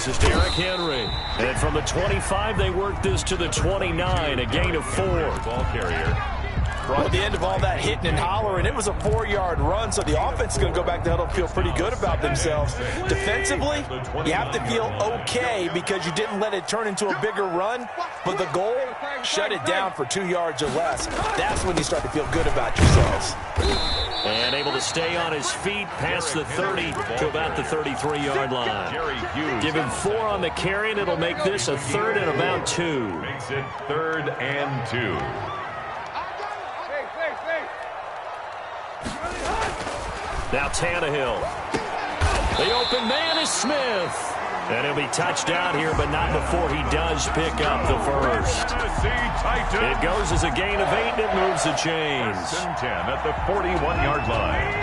passes to Derrick Henry. And from the 25, they work this to the 29, a gain of 4. Ball carrier. Well, at the end of all that hitting and hollering, it was a 4-yard run, so the offense is going to go back to huddle and feel pretty good about themselves. Defensively, you have to feel okay because you didn't let it turn into a bigger run, but the goal, shut it down for 2 yards or less. That's when you start to feel good about yourselves. And able to stay on his feet past the 30 to about the 33-yard line. Give him 4 on the carry, and it'll make this a 3rd and about 2. Makes it 3rd and 2. Now Tannehill. The open man is Smith. And he'll be touched down here, but not before he does pick up the first. It goes as a gain of 8, and it moves the chains. 10 at the 41-yard line.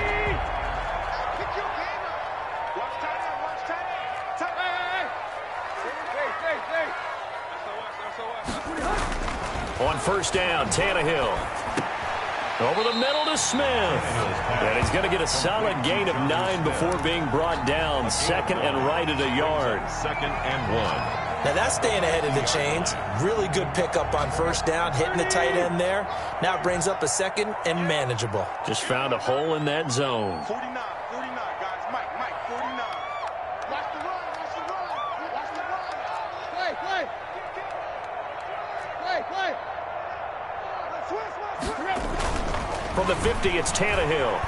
On first down, Tannehill. Over the middle to Smith. And he's going to get a solid gain of 9 before being brought down. 2nd and right at a yard. 2nd and 1. Now that's staying ahead of the chains. Really good pickup on first down, hitting the tight end there. Now it brings up a 2nd and manageable. Just found a hole in that zone. 49, guys. Mike, 49. Watch the run, watch the run. Play. From the 50, it's Tannehill.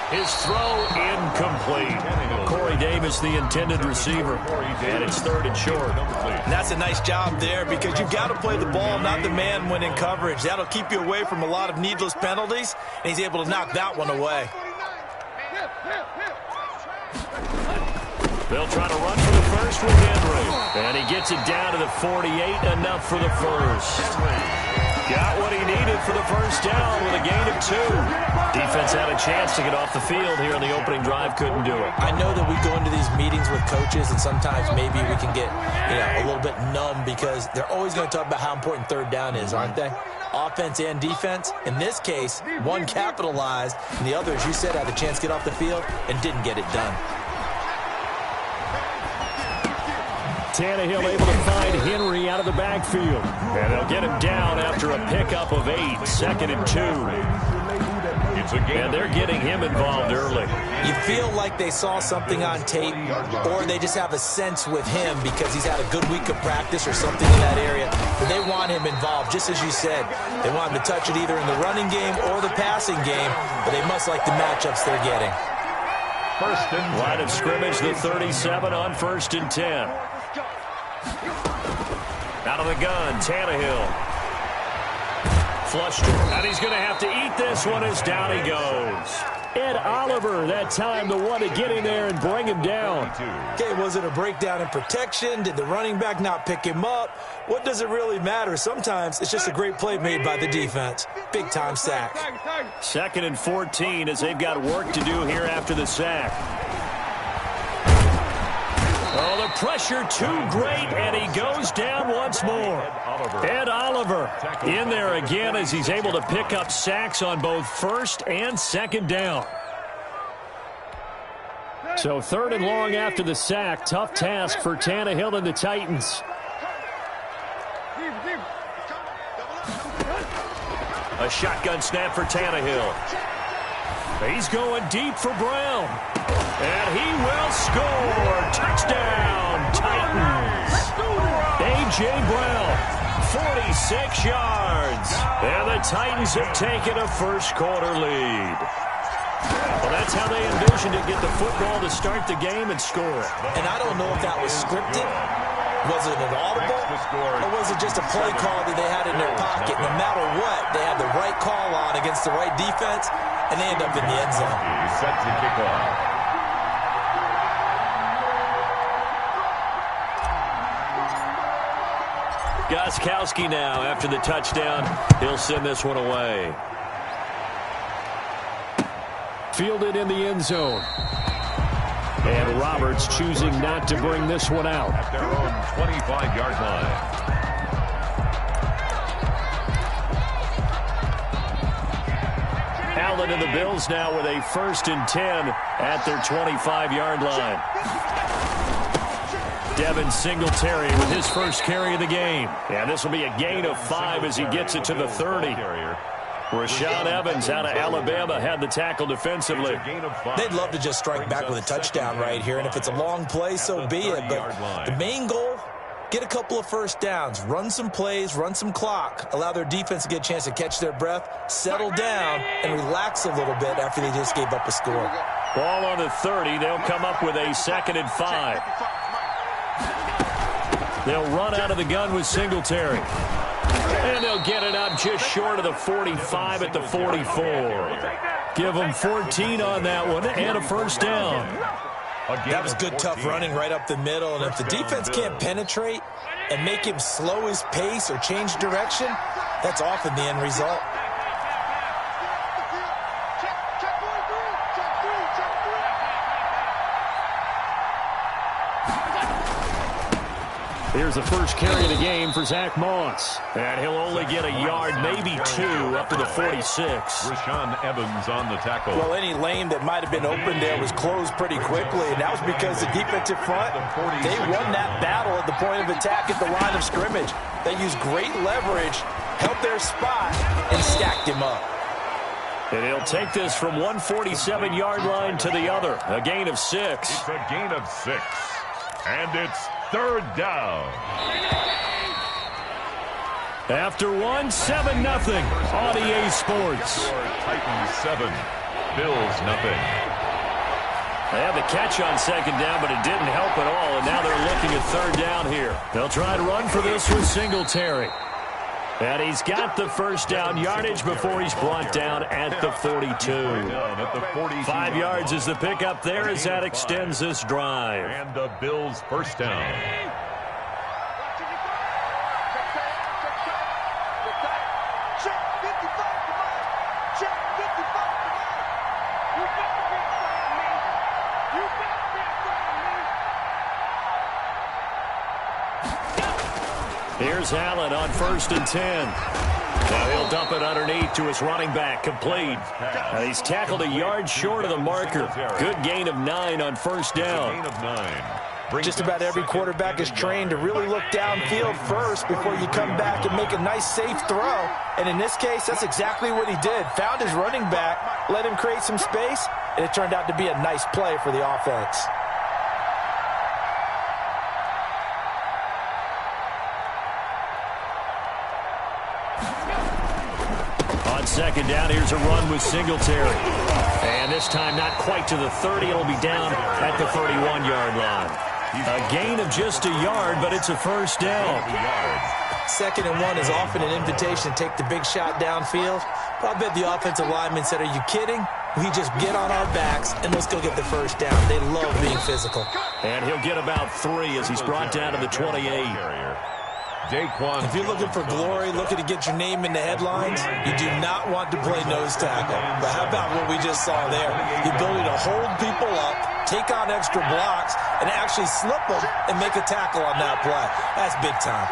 His throw incomplete. Corey Davis, the intended receiver. And it's 3rd and short. And that's a nice job there because you've got to play the ball, not the man when in coverage. That'll keep you away from a lot of needless penalties, and he's able to knock that one away. They'll try to run for the first with Henry. And he gets it down to the 48, enough for the first. Got what he needed for the first down with a gain of 2. Defense had a chance to get off the field here in the opening drive, couldn't do it. I know that we go into these meetings with coaches, and sometimes maybe we can get a little bit numb because they're always going to talk about how important 3rd down is, aren't they? Offense and defense. In this case, one capitalized, and the other, as you said, had a chance to get off the field and didn't get it done. Tannehill able to find Henry out of the backfield. And they'll get him down after a pickup of 8. 2nd and 2. And they're getting him involved early. You feel like they saw something on tape, or they just have a sense with him because he's had a good week of practice or something in that area. But they want him involved, just as you said. They want him to touch it either in the running game or the passing game, but they must like the matchups they're getting. First and line of scrimmage, the 37 on 1st and 10. Out of the gun, Tannehill. Flushed, and he's going to have to eat this one as down he goes. Ed Oliver, that time the one to get in there and bring him down. Okay, was it a breakdown in protection? Did the running back not pick him up? What does it really matter? Sometimes it's just a great play made by the defense. Big-time sack. 2nd and 14 as they've got work to do here after the sack. Oh, the pressure too great, and he goes down once more. Ed Oliver in there again as he's able to pick up sacks on both 1st and 2nd down. So 3rd and long after the sack. Tough task for Tannehill and the Titans. A shotgun snap for Tannehill. He's going deep for Brown. And he will score. Touchdown, Titans. A.J. Brown, 46 yards. And the Titans have taken a first-quarter lead. Well, that's how they envisioned it, get the football to start the game and score. And I don't know if that was scripted. Was it an audible? Or was it just a play call that they had in their pocket? No matter what, they had the right call on against the right defense, and they end up in the end zone. He's set to kick off. Gostkowski now after the touchdown. He'll send this one away. Fielded in the end zone. And Roberts choosing not to bring this one out. At their own 25-yard line. Allen and the Bills now with a 1st and 10 at their 25-yard line. Devin Singletary with his first carry of the game. And this will be a gain of 5 as he gets it to the 30. Rashaan Evans out of Alabama had the tackle defensively. They'd love to just strike back with a touchdown right here, and if it's a long play, so be it. But the main goal, get a couple of first downs, run some plays, run some clock, allow their defense to get a chance to catch their breath, settle down, and relax a little bit after they just gave up a score. Ball on the 30. They'll come up with a 2nd and 5. They'll run out of the gun with Singletary. And they'll get it up just short of the 45 at the 44. Give them 14 on that one and a first down. That was good, tough running right up the middle. And if the defense can't penetrate and make him slow his pace or change direction, that's often the end result. Here's the first carry of the game for Zach Moss. And he'll only get a yard, maybe 2, up to the 46. Rashaan Evans on the tackle. Well, any lane that might have been open there was closed pretty quickly, and that was because the defensive front, they won that battle at the point of attack at the line of scrimmage. They used great leverage, held their spot, and stacked him up. And he'll take this from 147-yard line to the other. A gain of 6. It's a gain of 6. And it's 3rd down. After 1, 7-0 on EA Sports. Titans 7, Bills nothing. They had the catch on 2nd down, but it didn't help at all, and now they're looking at 3rd down here. They'll try to run for this with Singletary. And he's got the first down yardage before he's brought down at the 42. 5 yards is the pickup there as that extends this drive. And the Bills' first down. Here's Allen on 1st and 10. Now he'll dump it underneath to his running back, complete. Now he's tackled a yard short of the marker. Good gain of 9 on 1st down. Gain of 9. Just about every quarterback is trained to really look downfield first before you come back and make a nice, safe throw. And in this case, that's exactly what he did. Found his running back, let him create some space, and it turned out to be a nice play for the offense. On 2nd down, here's a run with Singletary. And this time not quite to the 30. It'll be down at the 31-yard line. A gain of just a yard, but it's a first down. 2nd and 1 is often an invitation to take the big shot downfield. But I bet the offensive lineman said, are you kidding? We just get on our backs and let's go get the first down. They love being physical. And he'll get about 3 as he's brought down to the 28. If you're looking for glory, looking to get your name in the headlines, you do not want to play nose tackle. But how about what we just saw there? The ability to hold people up, take on extra blocks, and actually slip them and make a tackle on that play. That's big time.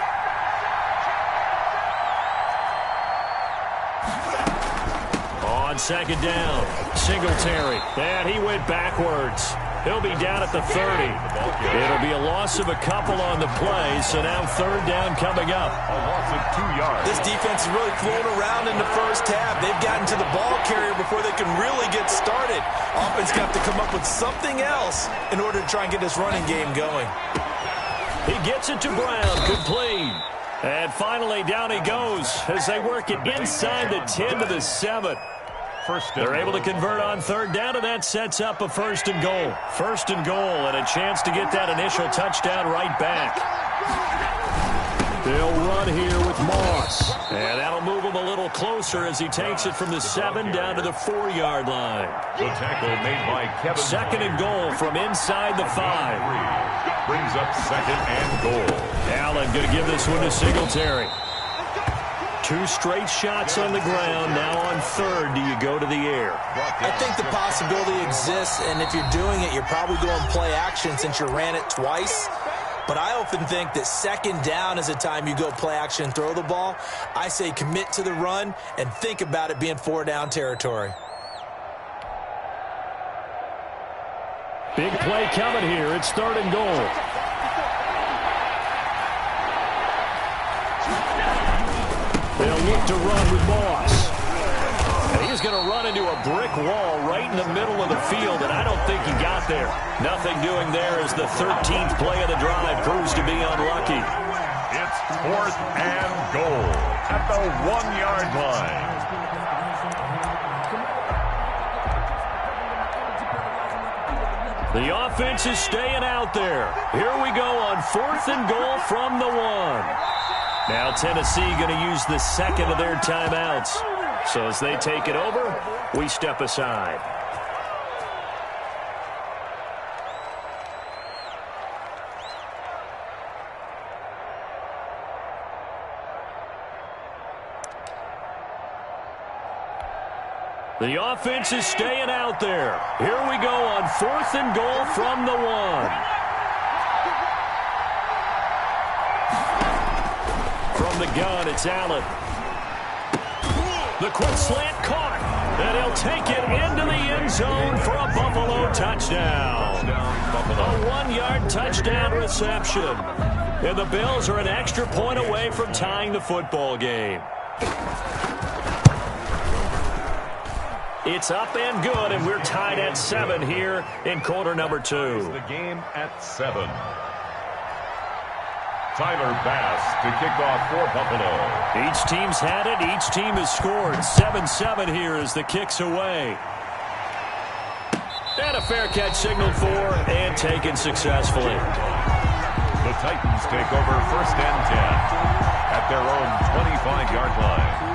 On 2nd down, Singletary. And he went backwards. He'll be down at the 30. It'll be a loss of a couple on the play, so now 3rd down coming up. A loss of 2 yards. This defense is really flown around in the first half. They've gotten to the ball carrier before they can really get started. Offense got to come up with something else in order to try and get this running game going. He gets it to Brown, complete. And finally down he goes as they work it inside the 10 to the 7. They're able to convert on 3rd down, and that sets up a 1st and goal. 1st and goal, and a chance to get that initial touchdown right back. They'll run here with Moss. And that'll move him a little closer as he takes it from the 7 down to the 4-yard line. The tackle made by Kevin. 2nd and goal from inside the 5. Brings up 2nd and goal. Allen going to give this one to Singletary. 2 straight shots on the ground. Now on 3rd, do you go to the air? I think the possibility exists, and if you're doing it, you're probably going play action since you ran it twice. But I often think that 2nd down is the time you go play action and throw the ball. I say commit to the run and think about it being 4-down territory. Big play coming here. It's 3rd and goal. They'll look to run with Moss. And he's going to run into a brick wall right in the middle of the field, and I don't think he got there. Nothing doing there as the 13th play of the drive proves to be unlucky. It's 4th and goal at the 1-yard line. The offense is staying out there. Here we go on 4th and goal from the 1. Now Tennessee going to use the second of their timeouts. So as they take it over, we step aside. The offense is staying out there. Here we go on 4th and goal from the 1. From the gun, it's Allen. The quick slant caught, and he'll take it into the end zone for a Buffalo touchdown. A 1-yard touchdown reception. And the Bills are an extra point away from tying the football game. It's up and good, and we're tied at 7 here in quarter number 2. The game at 7. Tyler Bass to kick off for Buffalo. Each team's had it. Each team has scored. 7-7 here as the kick's away. And a fair catch signaled for and taken successfully. The Titans take over 1st and 10 at their own 25-yard line.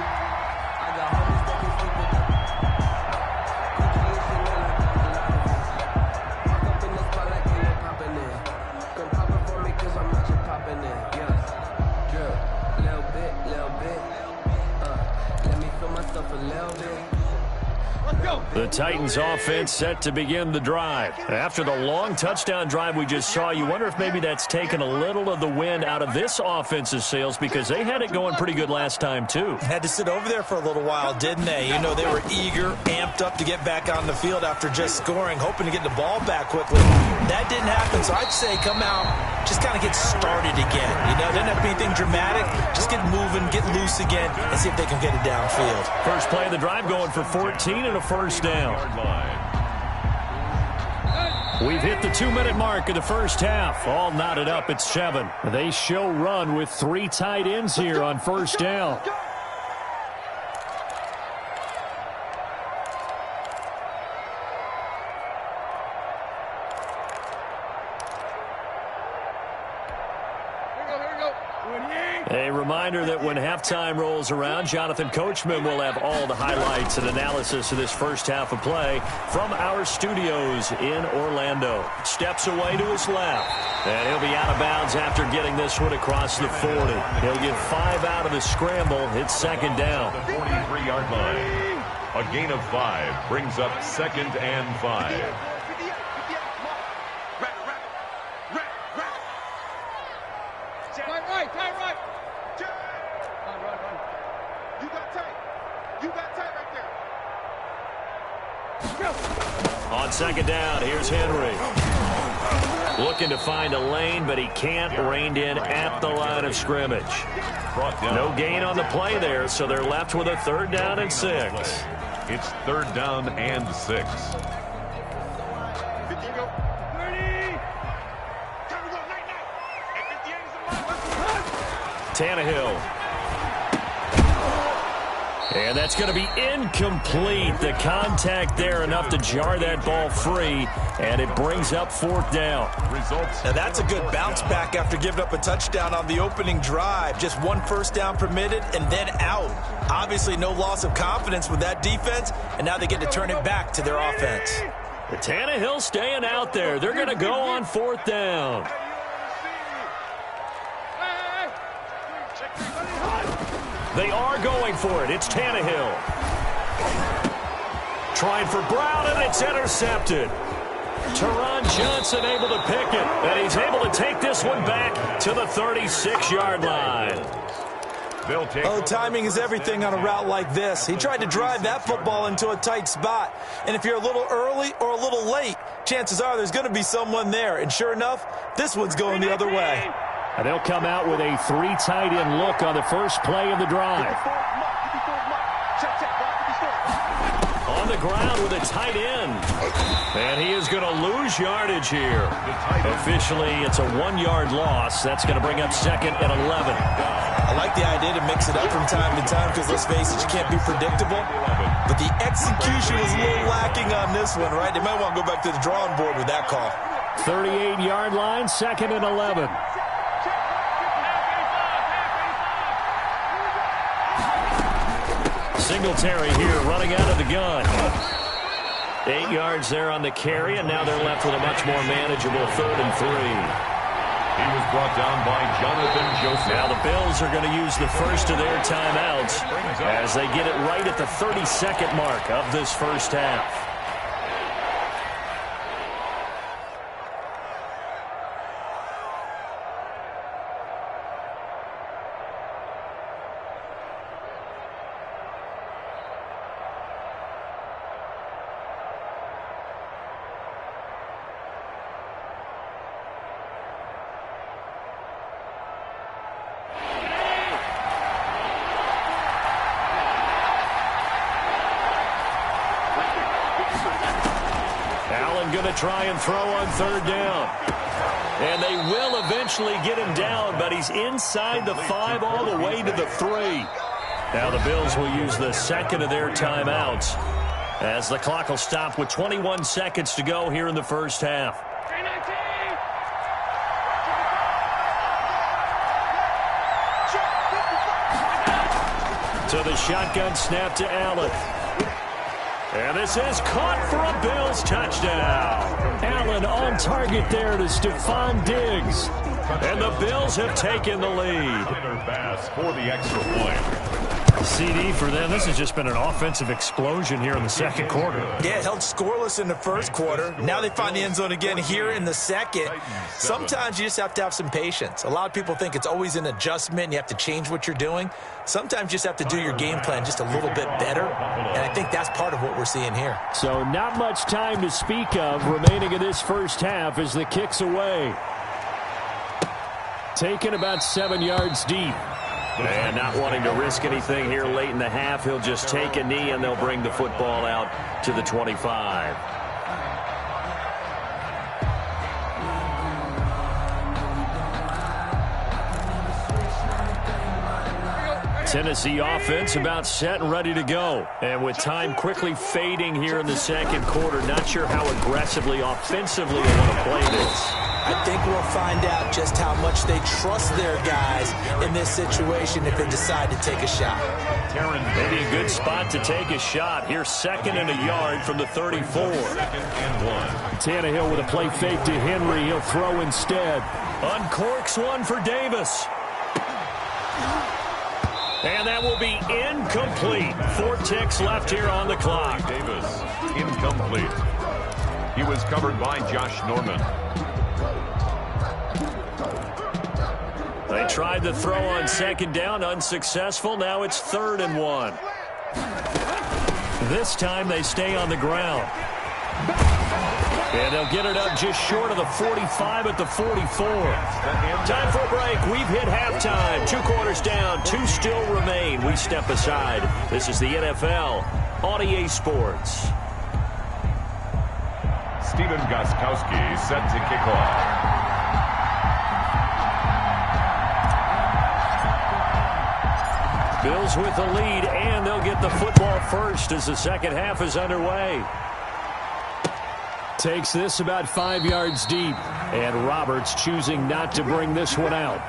The Titans offense set to begin the drive. After the long touchdown drive we just saw, you wonder if maybe that's taken a little of the wind out of this offense's sails because they had it going pretty good last time too. Had to sit over there for a little while, didn't they? You know, they were eager, amped up to get back on the field after just scoring, hoping to get the ball back quickly. That didn't happen, so I'd say come out, just kind of get started again. You know, didn't have to be anything dramatic. Just get moving, get loose again, and see if they can get it downfield. First play of the drive going for 14 and a first down. We've hit the 2-minute mark of the first half. All knotted up at 7. They show run with 3 tight ends here on first down. A reminder that when halftime rolls around, Jonathan Coachman will have all the highlights and analysis of this first half of play from our studios in Orlando. Steps away to his left, and he'll be out of bounds after getting this one across the 40. He'll get 5 out of the scramble. It's 2nd down. The 43-yard line. A gain of 5 brings up 2nd and 5. On 2nd down, here's Henry. Looking to find a lane, but he can't. Reined in at the line of scrimmage. No gain on the play there, so they're left with a 3rd down and 6. It's 3rd down and 6. Tannehill. And that's going to be incomplete. The contact there enough to jar that ball free, and it brings up 4th down. Now that's a good bounce back after giving up a touchdown on the opening drive. Just 1 first down permitted and then out. Obviously no loss of confidence with that defense, and now they get to turn it back to their offense. The Tannehill staying out there. They're going to go on 4th down. They are going for it. It's Tannehill. Trying for Brown, and it's intercepted. Teron Johnson able to pick it, and he's able to take this one back to the 36-yard line. Oh, timing is everything on a route like this. He tried to drive that football into a tight spot. And if you're a little early or a little late, chances are there's going to be someone there. And sure enough, this one's going the other way. And they'll come out with a 3 tight end look on the first play of the drive. On the ground with a tight end. And he is going to lose yardage here. Officially, it's a 1-yard loss. That's going to bring up second and 11. I like the idea to mix it up from time to time because, let's face it, you can't be predictable. But the execution was a little lacking on this one, right? They might want to go back to the drawing board with that call. 38-yard line, second and 11. Singletary here running out of the gun. 8 yards there on the carry, and now they're left with a much more manageable 3rd and 3. He was brought down by Jonathan Joseph. Now the Bills are going to use the first of their timeouts as they get it right at the 32nd mark of this first half. Going to try and throw on 3rd down. And they will eventually get him down, but he's inside the 5 all the way to the 3. Now the Bills will use the second of their timeouts as the clock will stop with 21 seconds to go here in the first half. So the shotgun snap to Allen. And this is caught for a Bills touchdown. Allen on target there to Stephon Diggs. And the Bills have taken the lead. Pass for the extra point. CD for them. This has just been an offensive explosion here in the second quarter. Yeah, it held scoreless in the first quarter. Now they find the end zone again here in the second. Sometimes you just have to have some patience. A lot of people think it's always an adjustment and you have to change what you're doing. Sometimes you just have to do your game plan just a little bit better, and I think that's part of what we're seeing here. So not much time to speak of remaining in this first half as the kick's away. Taken about 7 yards deep. And not wanting to risk anything here late in the half, he'll just take a knee and they'll bring the football out to the 25. Tennessee offense about set and ready to go. And with time quickly fading here in the second quarter, not sure how aggressively, offensively they want to play this. I think we'll find out just how much they trust their guys in this situation if they decide to take a shot. Maybe a good spot to take a shot. Here's 2nd and a yard from the 34. Tannehill with a play fake to Henry. He'll throw instead. Uncorks one for Davis. And that will be incomplete. 4 ticks left here on the clock. Davis, incomplete. He was covered by Josh Norman. They tried to throw on 2nd down, unsuccessful. Now it's 3rd and 1. This time they stay on the ground. And they'll get it up just short of the 45 at the 44. Time for a break. We've hit halftime. 2 quarters down. 2 still remain. We step aside. This is the NFL on EA Sports. Steven Gostkowski set to kick off. Bills with the lead, and they'll get the football first as the second half is underway. Takes this about 5 yards deep, and Roberts choosing not to bring this one out.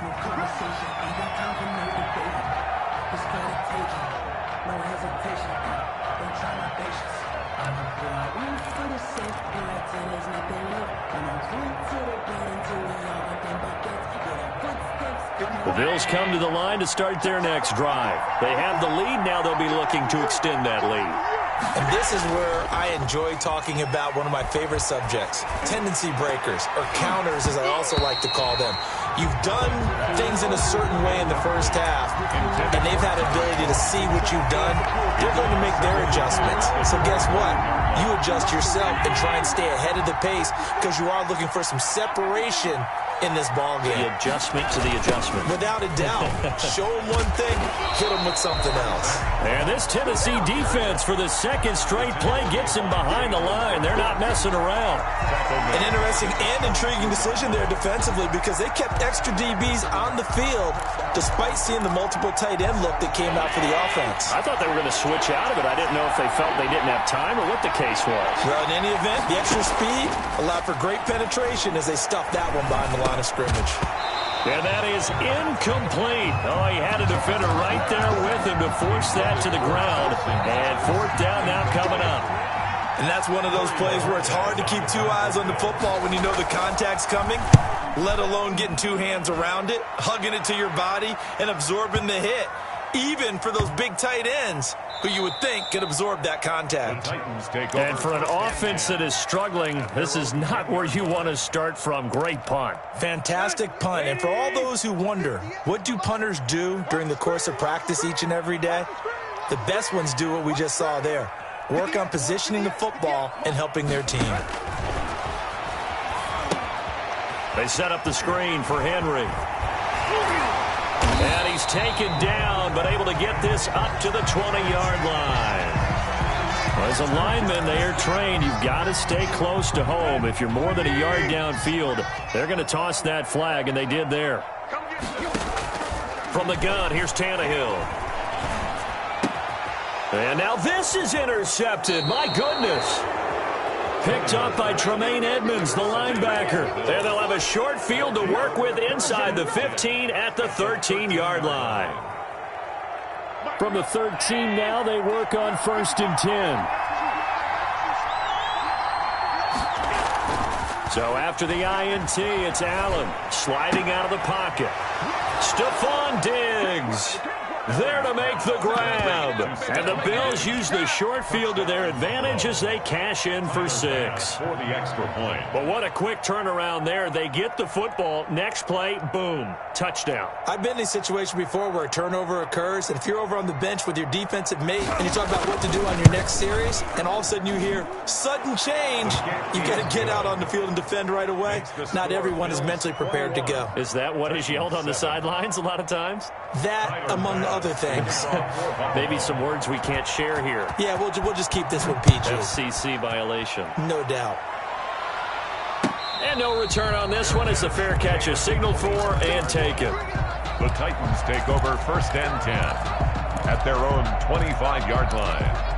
The Bills come to the line to start their next drive. They have the lead. Now they'll be looking to extend that lead. And this is where I enjoy talking about one of my favorite subjects, tendency breakers, or counters as I also like to call them. You've done things in a certain way in the first half, and they've had the ability to see what you've done. They're going to make their adjustments. So guess what? You adjust yourself and try and stay ahead of the pace because you are looking for some separation in this ball game. The adjustment to the adjustment. Without a doubt. Show them one thing, hit them with something else. And this Tennessee defense for the second straight play gets him behind the line. They're not messing around. An interesting and intriguing decision there defensively because they kept extra DBs on the field despite seeing the multiple tight end look that came out for the offense. I thought they were going to switch out of it. I didn't know if they felt they didn't have time or what the case was. Well, in any event, the extra speed allowed for great penetration as they stuffed that one behind the line of scrimmage. And that is incomplete. Oh, he had a defender right there with him to force that to the ground. And fourth down now coming up. And that's one of those plays where it's hard to keep two eyes on the football when you know the contact's coming, let alone getting two hands around it, hugging it to your body, and absorbing the hit. Even for those big tight ends who you would think could absorb that contact. And for an offense that is struggling, this is not where you want to start from. Great punt. Fantastic punt. And for all those who wonder, what do punters do during the course of practice each and every day? The best ones do what we just saw there. Work on positioning the football and helping their team. They set up the screen for Henry. And he's taken down, but able to get this up to the 20-yard line. Well, as a lineman, they are trained. You've got to stay close to home. If you're more than a yard downfield, they're going to toss that flag, and they did there. From the gun, here's Tannehill. And now this is intercepted. My goodness. Picked up by Tremaine Edmonds, the linebacker. And they'll have a short field to work with inside the 15 at the 13-yard line. From the 13 now, they work on 1st and 10. So after the INT, it's Allen sliding out of the pocket. Stephon Diggs there to make the grab. And the Bills use the short field to their advantage as they cash in for 6. For the extra point. But what a quick turnaround there. They get the football. Next play, boom, touchdown. I've been in a situation before where a turnover occurs, and if you're over on the bench with your defensive mate and you talk about what to do on your next series, and all of a sudden you hear sudden change, you got to get out on the field and defend right away. Not everyone is mentally prepared to go. Is that what is yelled on the sidelines a lot of times? That, among other things. Maybe some words we can't share here. Yeah, we'll just keep this one PG. FCC violation. No doubt. And no return on this one as the fair catch is signaled for and taken. The Titans take over 1st and 10 at their own 25-yard line.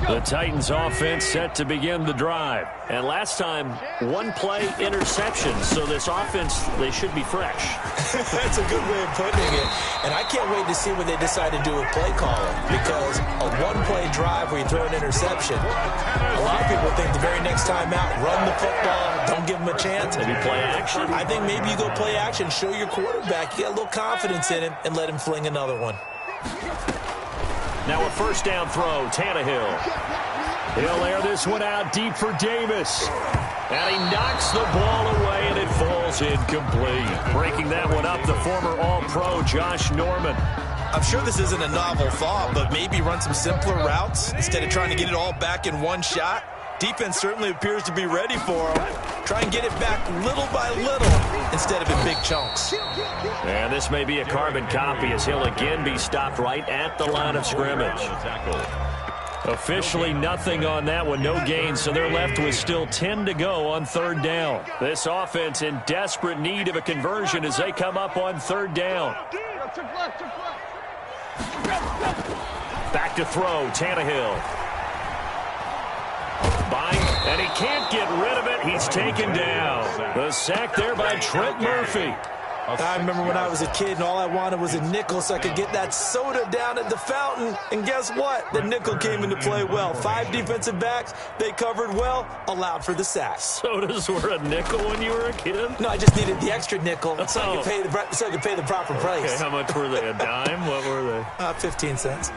The Titans offense set to begin the drive. And last time, one play interception. So this offense, they should be fresh. That's a good way of putting it. And I can't wait to see what they decide to do with play calling. Because a one-play drive where you throw an interception, a lot of people think the very next time out, run the football, don't give them a chance. Maybe play action? I think maybe you go play action, show your quarterback, you get a little confidence in him, and let him fling another one. Now a 1st down throw, Tannehill. He'll air this one out deep for Davis. And he knocks the ball away, and it falls incomplete. Breaking that one up, the former All-Pro Josh Norman. I'm sure this isn't a novel thought, but maybe run some simpler routes instead of trying to get it all back in one shot. Defense certainly appears to be ready for him. Try and get it back little by little instead of in big chunks. And this may be a carbon copy as he'll again be stopped right at the line of scrimmage. Officially nothing on that one, no gain, so they're left with still 10 to go on 3rd down. This offense in desperate need of a conversion as they come up on 3rd down. Back to throw, Tannehill. And he can't get rid of it. He's taken down. The sack there by Trent Murphy. I remember when I was a kid and all I wanted was a nickel so I could get that soda down at the fountain. And guess what? The nickel came into play well. 5 defensive backs, they covered well, allowed for the sack. Sodas were a nickel when you were a kid? No, I just needed the extra nickel so I could pay the proper price. Okay, how much were they? A dime? What were they? 15 cents.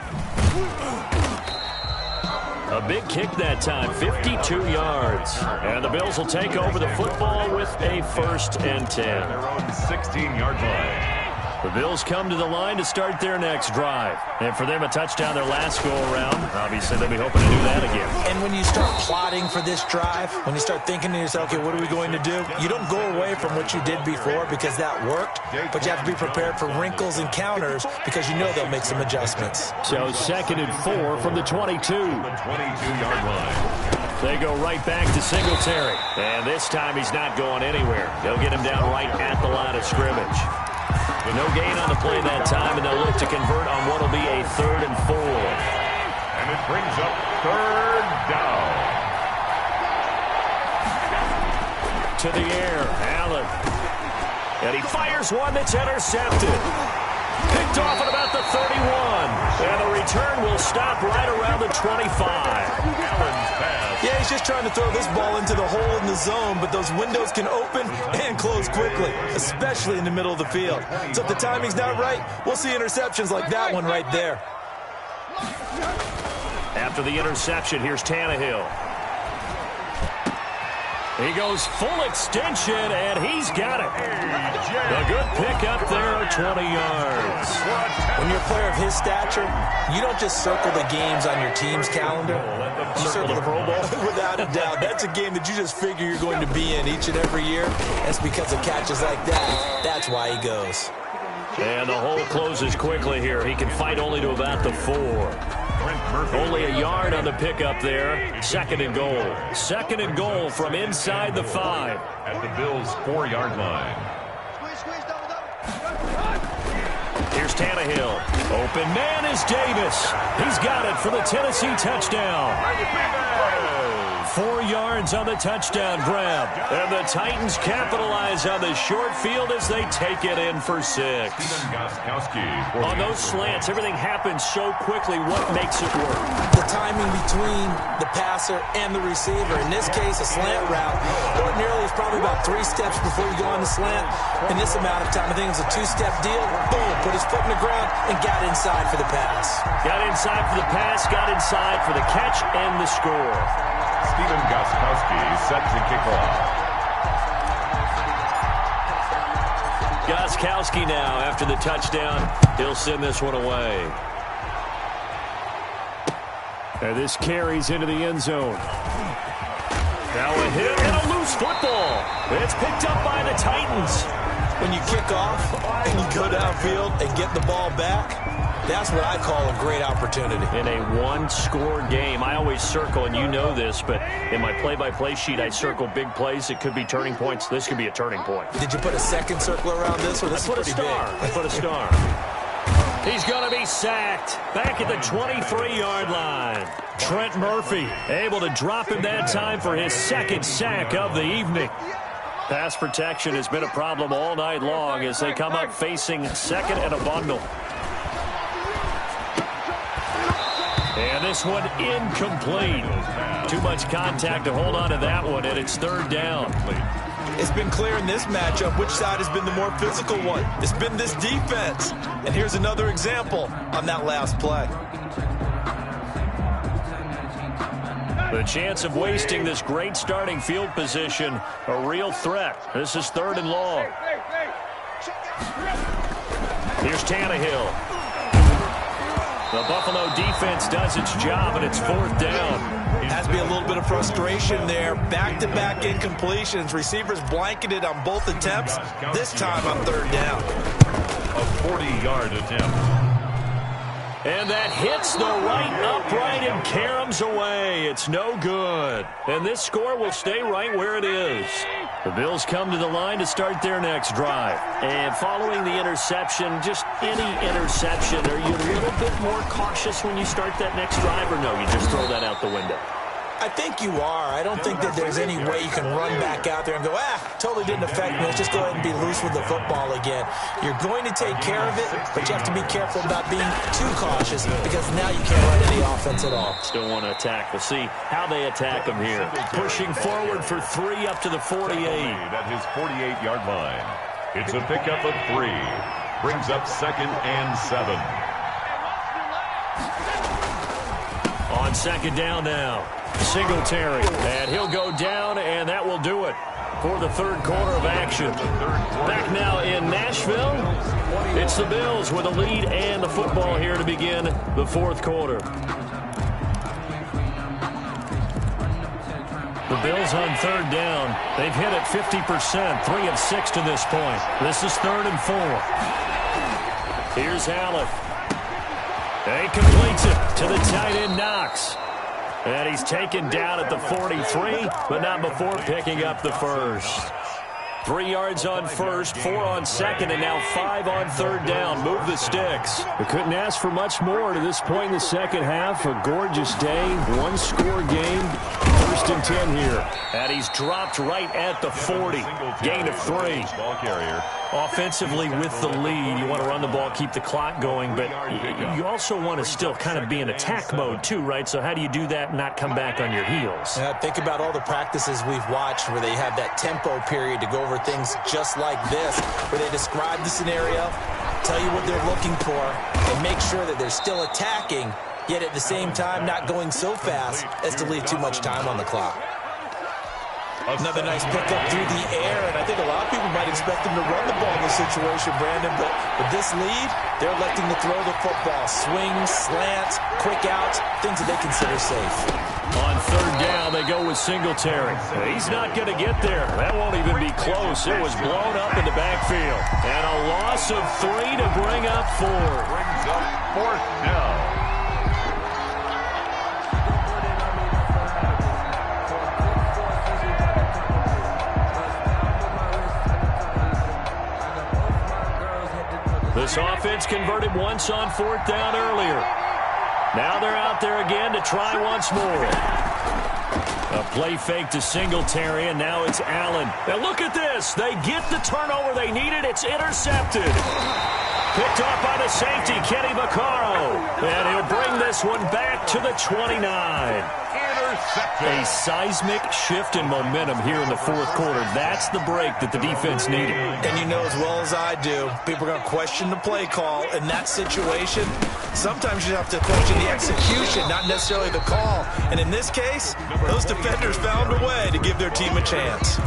A big kick that time, 52 yards. And the Bills will take over the football with a 1st and 10. Their own 16-yard line. The Bills come to the line to start their next drive. And for them, a touchdown their last go-around. Obviously, they'll be hoping to do that again. And when you start plotting for this drive, when you start thinking to yourself, okay, what are we going to do? You don't go away from what you did before because that worked, but you have to be prepared for wrinkles and counters because you know they'll make some adjustments. So 2nd and 4 from the 22. The 22-yard line. They go right back to Singletary. And this time he's not going anywhere. They'll get him down right at the line of scrimmage. No gain on the play that time, and they'll look to convert on what will be a 3rd and 4. And it brings up 3rd down. To the air, Allen. And he fires one that's intercepted. Picked off at about the 31. And the return will stop right around the 25. Allen's pass. Yeah, he's just trying to throw this ball into the hole in the zone, but those windows can open and close quickly, especially in the middle of the field. So if the timing's not right, we'll see interceptions like that one right there. After the interception, here's Tannehill. He goes full extension, and he's got it. A good pickup there, 20 yards. When you're a player of his stature, you don't just circle the games on your team's calendar. You circle the Pro Bowl. Without a doubt. That's a game that you just figure you're going to be in each and every year. That's because of catches like that. That's why he goes. And the hole closes quickly here. He can fight only to about the 4. Only a yard on the pickup there. 2nd and goal. 2nd and goal from inside the 5. At the Bills' 4-yard line. Here's Tannehill. Open man is Davis. He's got it for the Tennessee touchdown. 4 yards on the touchdown grab. And the Titans capitalize on the short field as they take it in for 6. On those slants, everything happens so quickly. What makes it work? The timing between the passer and the receiver. In this case, a slant route. Ordinarily, it's probably about 3 steps before you go on the slant. In this amount of time, I think it was a 2-step deal. Boom, put his foot in the ground and got inside for the pass. Got inside for the pass, got inside for the catch and the score. Stephen Gostkowski set to kick off. Gostkowski now, after the touchdown, he'll send this one away. And this carries into the end zone. Now a hit and a loose football. It's picked up by the Titans. When you kick off and you go downfield and get the ball back, that's what I call a great opportunity. In a one-score game, I always circle, and you know this, but in my play-by-play sheet, I circle big plays. It could be turning points. This could be a turning point. Did you put a second circle around this one? This is pretty big. I put a star. He's going to be sacked back at the 23-yard line. Trent Murphy able to drop him that time for his 2nd sack of the evening. Pass protection has been a problem all night long as they come up facing 2nd and a bundle. And this one incomplete. Too much contact to hold on to that one, and it's 3rd down. It's been clear in this matchup which side has been the more physical one. It's been this defense. And here's another example on that last play. The chance of wasting this great starting field position, a real threat. This is 3rd and long. Here's Tannehill. The Buffalo defense does its job, and it's 4th down. Has to be a little bit of frustration there. Back-to-back incompletions. Receivers blanketed on both attempts. This time on 3rd down. A 40-yard attempt. And that hits the right upright and caroms away. It's no good. And this score will stay right where it is. The Bills come to the line to start their next drive. And following the interception, just any interception, are you a little bit more cautious when you start that next drive, or no, you just throw that out the window? I think you are. I don't think that there's any way you can run back out there and go, totally didn't affect me. Let's just go ahead and be loose with the football again. You're going to take care of it, but you have to be careful about being too cautious because now you can't run any offense at all. Still want to attack. We'll see how they attack him here. Pushing forward for 3 up to the 48. At his 48-yard line. It's a pickup of 3. Brings up 2nd and 7. On 2nd down now. Singletary, and he'll go down, and that will do it for the 3rd quarter of action. Back now in Nashville, it's It's the Bills with a lead and the football here to begin the fourth quarter. The Bills on third down. They've hit it 50%, 3 of 6 to this point. This is 3rd and 4. Here's Allen. He completes it to the tight end, Knox. And he's taken down at the 43, but not before picking up the first. 3 yards on first, 4 on second, and now 5 on third down. Move the sticks. We couldn't ask for much more to this point in the second half. A gorgeous day, one-score game. 1st and 10 here. And he's dropped right at the 40. Gain of 3. Ball carrier. Offensively with the lead, you want to run the ball, keep the clock going, but you also want to still kind of be in attack mode too, right? So how do you do that and not come back on your heels? Yeah, think about all the practices we've watched where they have that tempo period to go over things just like this, where they describe the scenario, tell you what they're looking for, and make sure that they're still attacking, yet at the same time not going so fast as to leave too much time on the clock. Another nice pickup through the air, and I think a lot of people might expect him to run the ball in this situation, Brandon, but with this lead, they're electing to throw the football. Swings, slants, quick outs, things that they consider safe. On third down, they go with Singletary. He's not going to get there. That won't even be close. It was blown up in the backfield. And a loss of 3 to bring up 4. Brings up 4th down. This offense converted once on 4th down earlier. Now they're out there again to try once more. A play fake to Singletary, and now it's Allen. Now look at this. They get the turnover they needed. It's intercepted. Picked off by the safety, Kenny Vaccaro. And he'll bring this one back to the 29. A seismic shift in momentum here in the fourth quarter. That's the break that the defense needed. And you know as well as I do, people are going to question the play call. In that situation, sometimes you have to question the execution, not necessarily the call. And in this case, those defenders found a way to give their team a chance.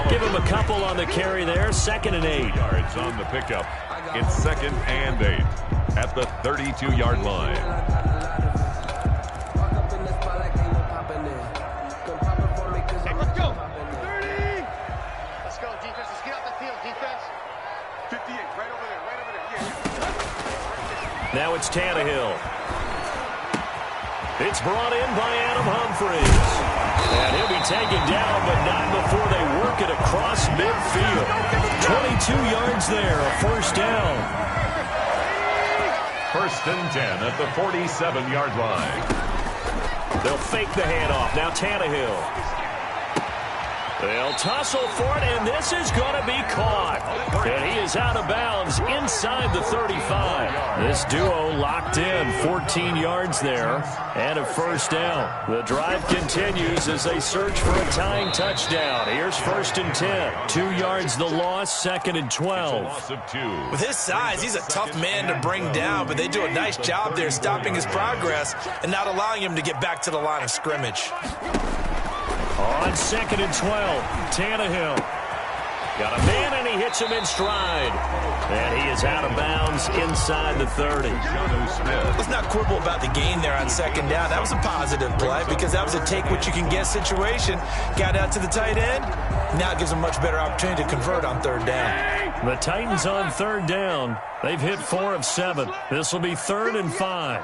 Give him a couple on the carry there. 2nd and 8. Yards on the pickup. It's 2nd and 8 at the 32-yard line. Now it's Tannehill. It's brought in by Adam Humphries. And he'll be taken down, but not before they work it across midfield. 22 yards there, a 1st down. 1st and 10 at the 47-yard line. They'll fake the handoff. Now Tannehill. They'll tussle for it, and this is going to be caught. And he is out of bounds inside the 35. This duo locked in, 14 yards there, and a 1st down. The drive continues as they search for a tying touchdown. Here's 1st and 10. 2 yards the loss, 2nd and 12. Loss of 2. With his size, he's a tough man to bring down, but they do a nice job there stopping his progress and not allowing him to get back to the line of scrimmage. On 2nd and 12, Tannehill. Got a man, and he hits him in stride. And he is out of bounds inside the 30. Let's not quibble about the gain there on 2nd down. That was a positive play because that was a take-what-you-can-get situation. Got out to the tight end. Now it gives them a much better opportunity to convert on 3rd down. The Titans on 3rd down. They've hit 4 of 7. This will be 3rd and 5.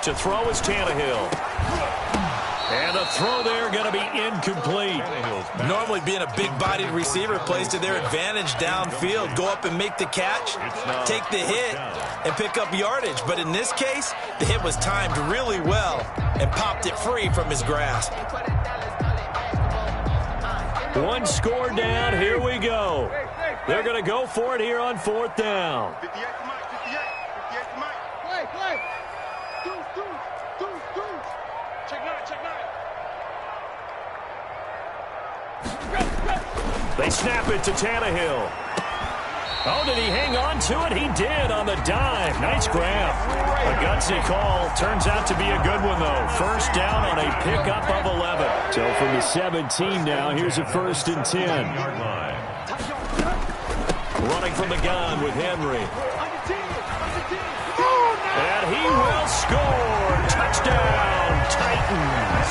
To throw is Tannehill. And a throw there going to be incomplete. Normally being a big-bodied receiver plays to their advantage downfield. Go up and make the catch, take the hit, and pick up yardage. But in this case, the hit was timed really well and popped it free from his grasp. One score down. Here we go. They're going to go for it here on 4th down. 58 to Mike, 58 to Mike. Play. They snap it to Tannehill. Oh, did he hang on to it? He did on the dive. Nice grab. A gutsy call. Turns out to be a good one, though. 1st down on a pickup of 11. So from the 17 now, here's a 1st and 10. Running from the gun with Henry. And he will score. Touchdown, Titans.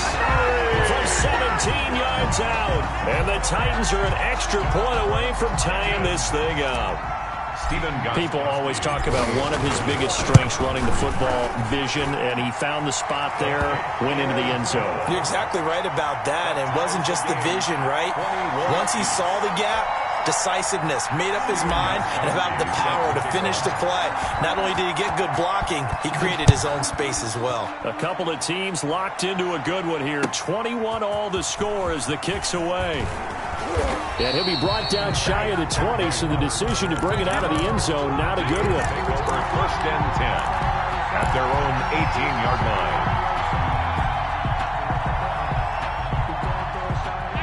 From 17 yards out. And the Titans are an extra point away from tying this thing up. People always talk about one of his biggest strengths running the football, vision, and he found the spot there, went into the end zone. You're exactly right about that. And it wasn't just the vision, right? Once he saw the gap, decisiveness, made up his mind, and about the power to finish the play. Not only did he get good blocking, he created his own space as well. A couple of teams locked into a good one here. 21-all the score as the kick's away. And he'll be brought down shy of the 20, so the decision to bring it out of the end zone, not a good one. Take over 1st and 10 at their own 18-yard line.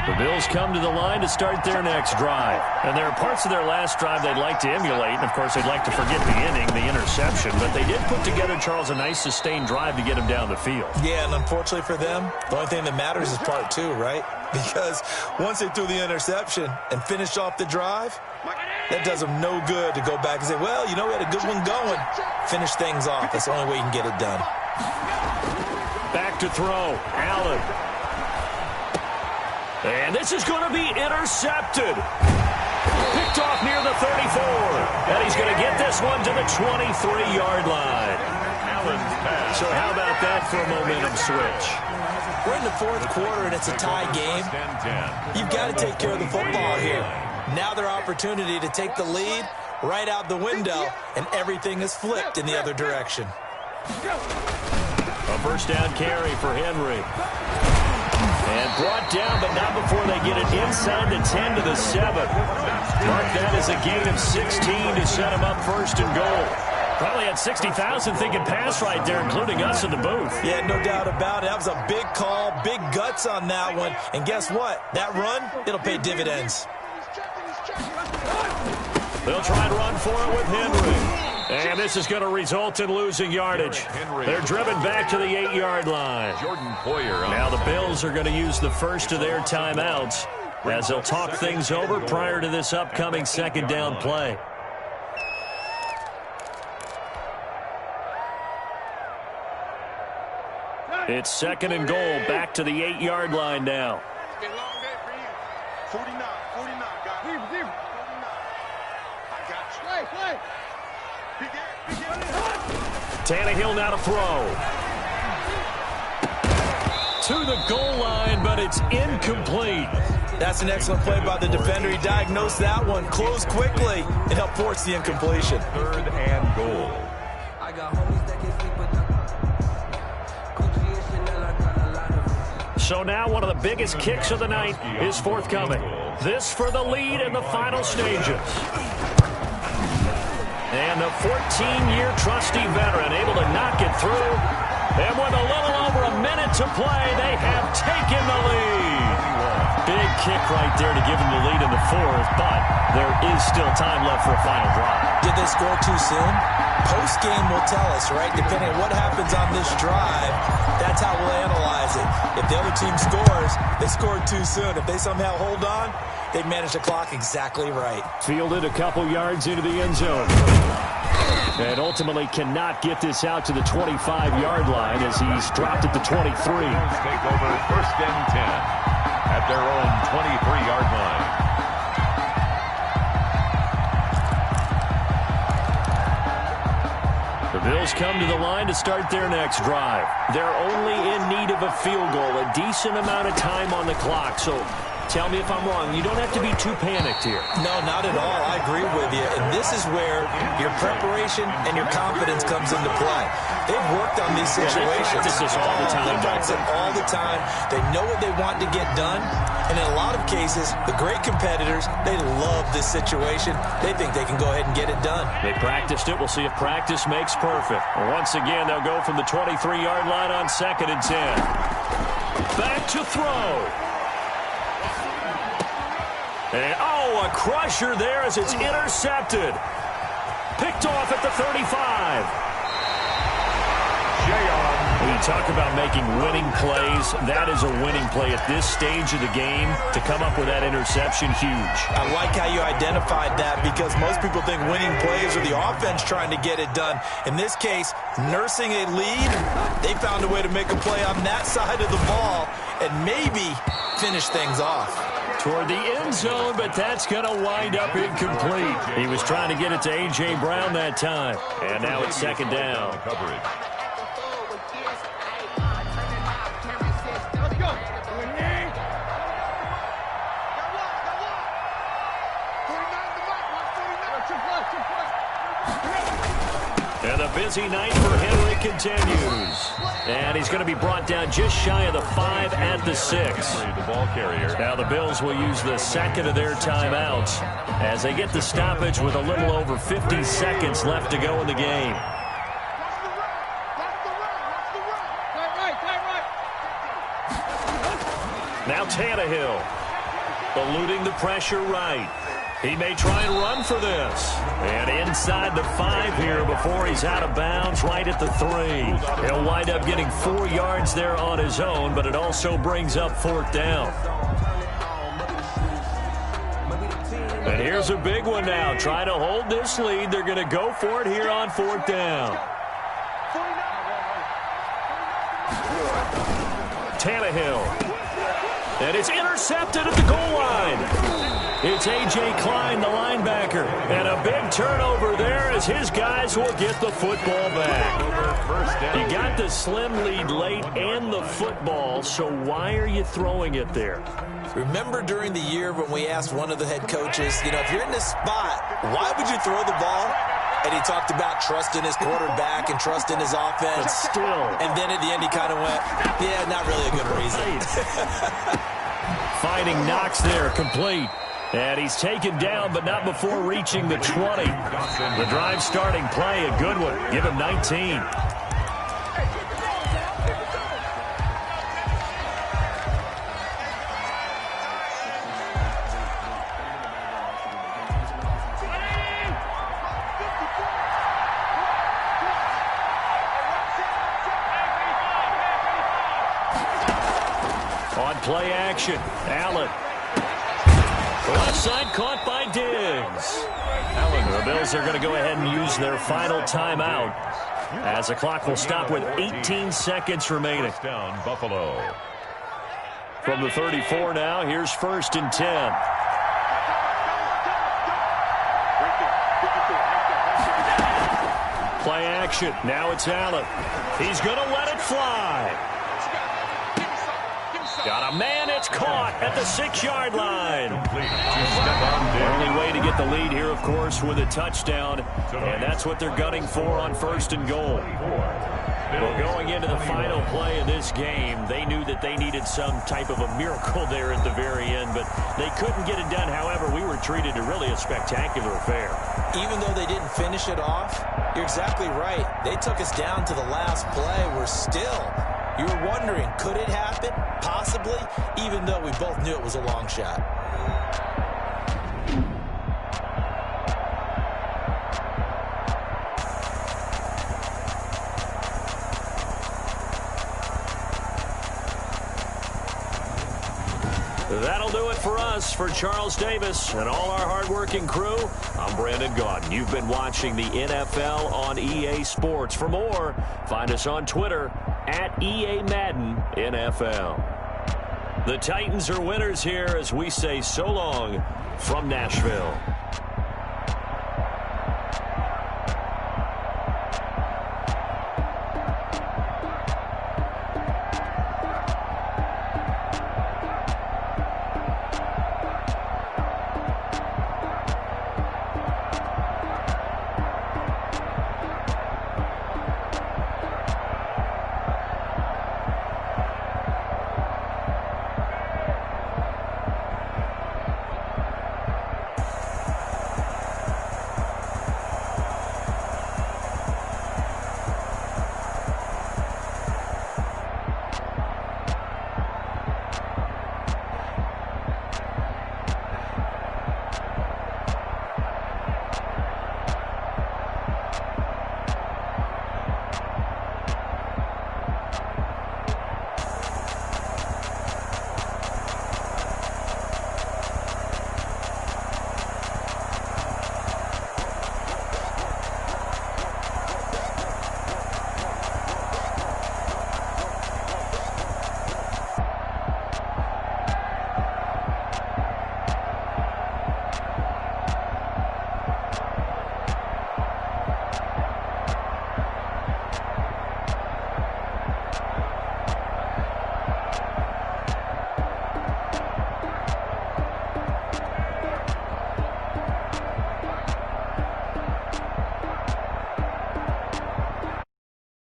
The Bills come to the line to start their next drive. And there are parts of their last drive they'd like to emulate. And, of course, they'd like to forget the inning, the interception. But they did put together, Charles, a nice sustained drive to get him down the field. Yeah, and unfortunately for them, the only thing that matters is part 2, right? Because once they threw the interception and finished off the drive, that does them no good to go back and say, well, you know, we had a good one going. Finish things off. That's the only way you can get it done. Back to throw. Allen. And this is going to be intercepted. Picked off near the 34. And he's going to get this one to the 23-yard line. So how about that for a momentum switch? We're in the 4th quarter, and it's a tie game. You've got to take care of the football here. Now their opportunity to take the lead right out the window, and everything is flipped in the other direction. A 1st down carry for Henry. And brought down, but not before they get it inside the 10 to the 7. Mark that as a gain of 16 to set him up 1st and goal. Probably had 60,000 thinking pass right there, including us in the booth. Yeah, no doubt about it. That was a big call, big guts on that one. And guess what? That run, it'll pay dividends. They'll try and run for it with Henry. And this is going to result in losing yardage. They're driven back to the 8-yard line. Now the Bills are going to use the first of their timeouts as they'll talk things over prior to this upcoming 2nd down play. It's 2nd and goal, back to the 8-yard line now. It's been a long day for you. 49, guys. 49. I got you. Tannehill now to throw. To the goal line, but it's incomplete. That's an excellent play by the defender. He diagnosed that one, closed quickly, and helped force the incompletion. 3rd and goal. So now one of the biggest kicks of the night is forthcoming. This for the lead in the final stages. And the 14-year trusty veteran able to knock it through. And with a little over a minute to play, they have taken the lead. Big kick right there to give them the lead in the 4th, but there is still time left for a final drive. Did they score too soon? Post-game will tell us, right? Depending on what happens on this drive, that's how we'll analyze it. If the other team scores, they scored too soon. If they somehow hold on, they managed the clock exactly right. Fielded a couple yards into the end zone. And ultimately cannot get this out to the 25-yard line as he's dropped at the 23. Take over 1st and 10 at their own 23-yard line. The Bills come to the line to start their next drive. They're only in need of a field goal, a decent amount of time on the clock. So tell me if I'm wrong. You don't have to be too panicked here. No, not at all. I agree with you. And this is where your preparation and your confidence comes into play. They've worked on these situations. They practice this all the time. They practice it all the time. They know what they want to get done. And in a lot of cases, the great competitors, they love this situation. They think they can go ahead and get it done. They practiced it. We'll see if practice makes perfect. Once again, they'll go from the 23-yard line on 2nd and 10. Back to throw. And, a crusher there as it's intercepted. Picked off at the 35. He talk about making winning plays. That is a winning play at this stage of the game. To come up with that interception, huge. I like how you identified that because most people think winning plays are the offense trying to get it done. In this case, nursing a lead, they found a way to make a play on that side of the ball and maybe finish things off. Toward the end zone, but that's going to wind up incomplete. He was trying to get it to A.J. Brown that time. And now it's second down. Coverage. And the busy night for Henry continues. And he's going to be brought down just shy of the 5 at the 6. The ball carrier. Now the Bills will use the second of their timeouts as they get the stoppage with a little over 50 seconds left to go in the game. Now Tannehill eluding the pressure right. He may try and run for this. And inside the 5 here before he's out of bounds right at the 3. He'll wind up getting 4 yards there on his own, but it also brings up 4th down. And here's a big one now. Trying to hold this lead. They're going to go for it here on 4th down. Tannehill. And it's intercepted at the goal line. It's A.J. Klein, the linebacker. And a big turnover there as his guys will get the football back. You got the slim lead late and the football, so why are you throwing it there? Remember during the year when we asked one of the head coaches, if you're in this spot, why would you throw the ball? And he talked about trusting his quarterback and trusting his offense. But still. And then at the end he kind of went, yeah, not really a good reason. Finding Knox there, complete. And he's taken down, but not before reaching the 20. The drive starting play, a good one. Give him 19. On play action, Allen. Left side caught by Diggs. The Bills are going to go ahead and use their final timeout as the clock will stop with 18 seconds remaining. Down Buffalo. From the 34 now, here's 1st and 10. Play action. Now it's Allen. He's going to let it fly. Got a man, it's caught at the 6-yard line. Only way to get the lead here, of course, with a touchdown. And that's what they're gunning for on 1st and goal. Well, going into the final play of this game, they knew that they needed some type of a miracle there at the very end, but they couldn't get it done. However, we were treated to really a spectacular affair. Even though they didn't finish it off, you're exactly right. They took us down to the last play. You were wondering, could it happen? Possibly, even though we both knew it was a long shot. That'll do it for us. For Charles Davis and all our hardworking crew, I'm Brandon Gaudin. You've been watching the NFL on EA Sports. For more, find us on Twitter at EA Madden NFL. The Titans are winners here as we say so long from Nashville.